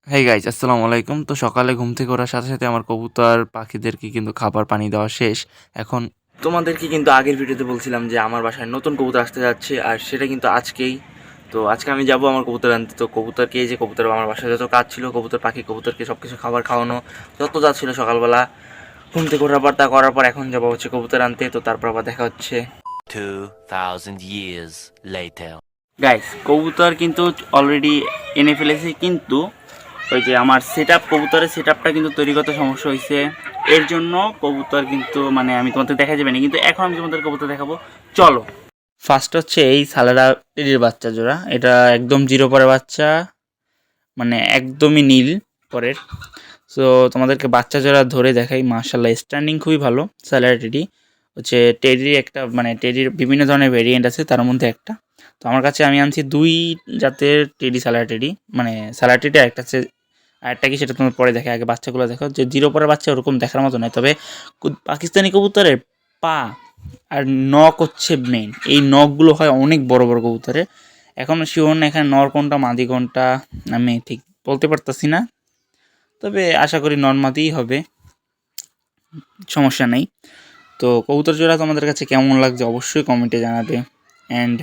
Hey guys আসসালামু আলাইকুম। তো সকালে ঘুম থেকে ওঠার সাথে সাথে আমার কবুতর পাখিদেরকে কিন্তু খাবার পানি দেওয়া শেষ। এখন তোমাদেরকে কিন্তু আগের ভিডিওতে বলছিলাম যে আমার বাসায় নতুন কবুতর আসতে যাচ্ছে, আর সেটা কিন্তু আজকেই। তো আজকে আমি যাব আমার কবুতর আনতে। তো কবুতরকে এই যে কবুতর আমার বাসায় যত কাজ ছিল, কবুতর পাখি কবুতরকে সব কিছু খাবার খাওয়ানো যত যা ছিল সকালবেলা ঘুম থেকে ওঠার পর তা করার পর এখন যাবো হচ্ছে কবুতর আনতে। তো তারপর আবার দেখা হচ্ছে 2000 years later. গাইস। কবুতর কিন্তু অলরেডি এনে ফেলেছি, কিন্তু ওই যে আমার কবুতরের সেট আপটা কিন্তু তৈরি করতে সমস্যা হয়েছে। এর জন্য কবুতর কিন্তু মানে আমি তোমাদের দেখা যাবে না, কিন্তু এখন আমি তোমাদের কবুতর দেখাবো, চলো। ফার্স্ট হচ্ছে এই সালারা টেডির বাচ্চা জোড়া, এটা একদম জিরো পরের বাচ্চা, মানে একদমই নীল পরের। সো তোমাদেরকে বাচ্চা জোড়া ধরে দেখাই, মার্শাল্লাহ স্ট্যান্ডিং খুবই ভালো। সালারা টেডি হচ্ছে টেডির একটা মানে টেডির বিভিন্ন ধরনের ভেরিয়েন্ট আছে, তার মধ্যে একটা। তো আমার কাছে আমি আনছি দুই জাতের টেডি, সালারা টেডি মানে সালারা টেডি একটা আছে, আরেকটা কি সেটা তোমার পরে দেখে, আগে বাচ্চাগুলো দেখো। যে জিরো পরের বাচ্চা ওরকম দেখার মতো নয়, তবে পাকিস্তানি কবুতরের পা আর নখ হচ্ছে মেইন, এই নখগুলো হয় অনেক বড় বড় কবুতরে। এখনও শিওর না এখানে নর কোনটা মাদি কোনটা আমি ঠিক বলতে পারতাছি না, তবে আশা করি নর মাদিই হবে, সমস্যা নেই। তো কবুতর জোড়া তোমাদের কাছে কেমন লাগছে অবশ্যই কমেন্টে জানাবে, অ্যান্ড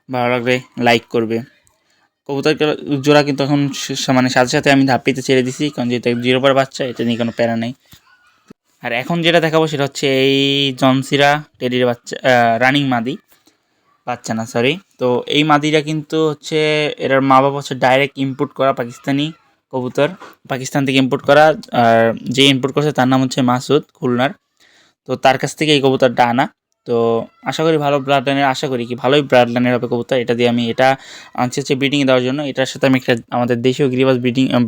ভালো লাগলে লাইক করবে। কবুতর জোড়া কিন্তু এখন মানে সাথে সাথে আমি ধাপিতে ছেড়ে দিছি, কারণ যেটা জিরো পর বাচ্চা, এটা নিয়ে কোনো প্যারা নেই। আর এখন যেটা দেখাবো সেটা হচ্ছে এই জনসিরা টেডির বাচ্চা, রানিং মাদি বাচ্চা না সরি। তো এই মাদিরা কিন্তু হচ্ছে এটার মা বাবা হচ্ছে ডাইরেক্ট ইম্পোর্ট করা পাকিস্তানি কবুতর, পাকিস্তান থেকে ইম্পোর্ট করা। আর যে ইম্পোর্ট করছে তার নাম হচ্ছে মাসুদ, খুলনার। তো তার কাছ থেকে এই কবুতরটা আনা। তো আশা করি ভালো ব্লাড লাইনের, আশা করি কি ভালোই ব্লাড লাইনের হবে কবুতর। এটা দিয়ে আমি এটা আনছি হচ্ছে ব্রিডিংয়ে দেওয়ার জন্য। এটার সাথে আমি একটা আমাদের দেশীয় গিরিবাজ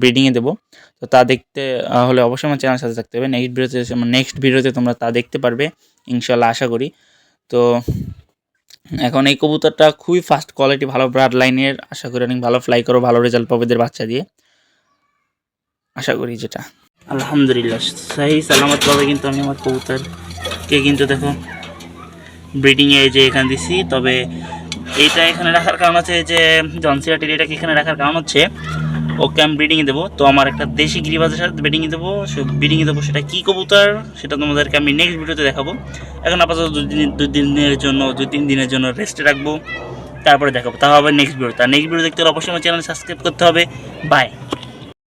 ব্রিডিংয়ে দেবো। তো তা দেখতে হলে অবশ্যই আমার চ্যানেলের সাথে থাকতে হবে। নেক্সট ভিডিওতে তোমরা তা দেখতে পারবে ইনশাল্লাহ, আশা করি। তো এখন এই কবুতরটা খুবই ফাস্ট কোয়ালিটি, ভালো ব্লাড লাইনের, আশা করি অনেক ভালো ফ্লাই করো, ভালো রেজাল্ট পাবে এদের বাচ্চা দিয়ে, আশা করি। যেটা আলহামদুলিল্লাহ সেই সালামতভাবে কিন্তু আমি আমার কবুতরকে কিন্তু দেখো ব্রিডিংয়ে যে এখানে দিছি। তবে এইটা এখানে রাখার কারণ হচ্ছে যে জনসিরা টেরিটাকে এখানে রাখার কারণ হচ্ছে ওকে আমি ব্রিডিংয়ে দেবো। তো আমার একটা দেশি গিরিবাজের সাথে ব্রিডিংয়ে দেবো, সেটা কী কবুতর সেটা তোমাদেরকে আমি নেক্সট ভিডিওতে দেখাবো। এখন আপাতত দুই তিন দিনের জন্য রেস্টে রাখবো, তারপরে দেখাবো। তা হবে নেক্সট ভিডিও। নেক্সট ভিডিও দেখতে হলে অবশ্যই আমার চ্যানেল সাবস্ক্রাইব করতে হবে। বাই।